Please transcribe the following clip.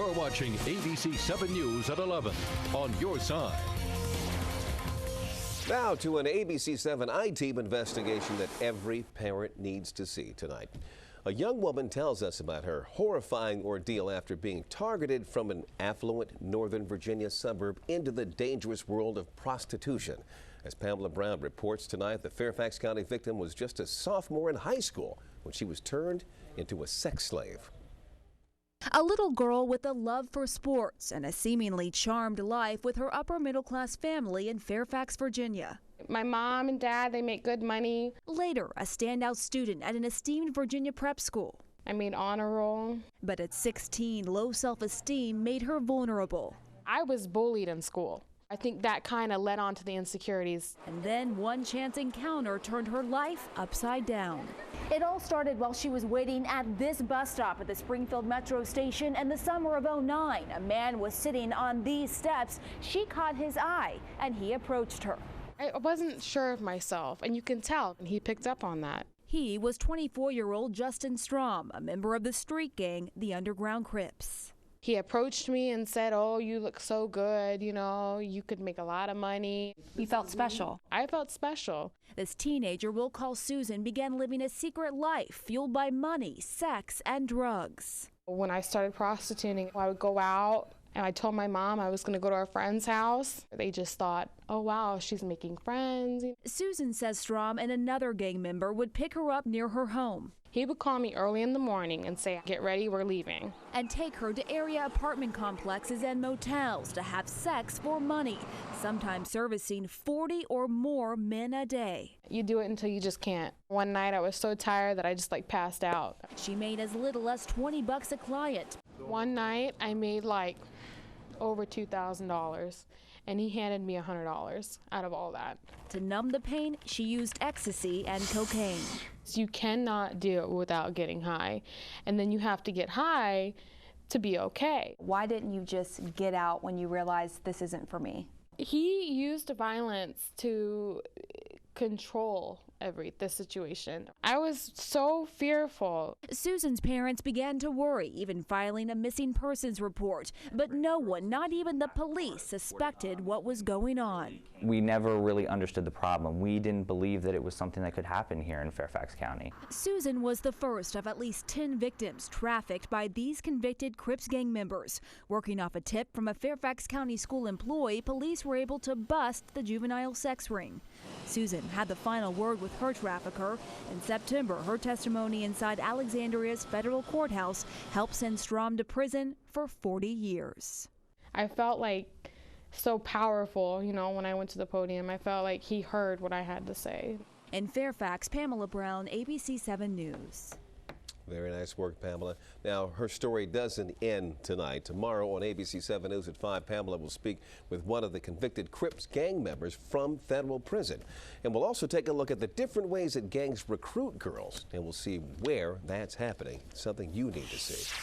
You're watching ABC 7 News at 11 on your side. Now to an ABC 7 I-Team investigation that every parent needs to see tonight. A young woman tells us about her horrifying ordeal after being targeted from an affluent Northern Virginia suburb into the dangerous world of prostitution. As Pamela Brown reports tonight, the Fairfax County victim was just a sophomore in high school when she was turned into a sex slave. A little girl with a love for sports and a seemingly charmed life with her upper middle class family in Fairfax, Virginia. My mom and dad, they make good money. Later, a standout student at an esteemed Virginia prep school. I made honor roll. But at 16, low self-esteem made her vulnerable. I was bullied in school. I think that kind of led on to the insecurities. And then one chance encounter turned her life upside down. It all started while she was waiting at this bus stop at the Springfield Metro station in the summer of '09. A man was sitting on these steps. She caught his eye and he approached her. I wasn't sure of myself, and you can tell, and he picked up on that. He was 24-year-old Justin Strom, a member of the street gang, the Underground Crips. He approached me and said, "Oh, you look so good, you know, you could make a lot of money." You felt special. I felt special. This teenager we'll call Susan began living a secret life fueled by money, sex, and drugs. When I started prostituting, I would go out and I told my mom I was going to go to our friend's house. They just thought, "Oh, wow, she's making friends." Susan says Strom and another gang member would pick her up near her home. He would call me early in the morning and say, "Get ready, we're leaving." And take her to area apartment complexes and motels to have sex for money, sometimes servicing 40 or more men a day. You do it until you just can't. One night I was so tired that I just passed out. She made as little as $20 a client. One night I made over $2,000, and he handed me $100 out of all that. To numb the pain, she used ecstasy and cocaine. So you cannot do it without getting high, and then you have to get high to be okay. Why didn't you just get out when you realized this isn't for me? He used violence to control the situation. I was so fearful. Susan's parents began to worry, even filing a missing persons report. But no one, not even the police, suspected what was going on. We never really understood the problem. We didn't believe that it was something that could happen here in Fairfax County. Susan was the first of at least 10 victims trafficked by these convicted Crips gang members. Working off a tip from a Fairfax County school employee, police were able to bust the juvenile sex ring. Susan had the final word with her trafficker. In September, her testimony inside Alexandria's federal courthouse helped send Strom to prison for 40 years. I felt so powerful, when I went to the podium. I felt like he heard what I had to say. In Fairfax, Pamela Brown, ABC 7 News. Very nice work, Pamela. Now, her story doesn't end tonight. Tomorrow on ABC 7 News at 5, Pamela will speak with one of the convicted Crips gang members from federal prison. And we'll also take a look at the different ways that gangs recruit girls, and we'll see where that's happening. Something you need to see.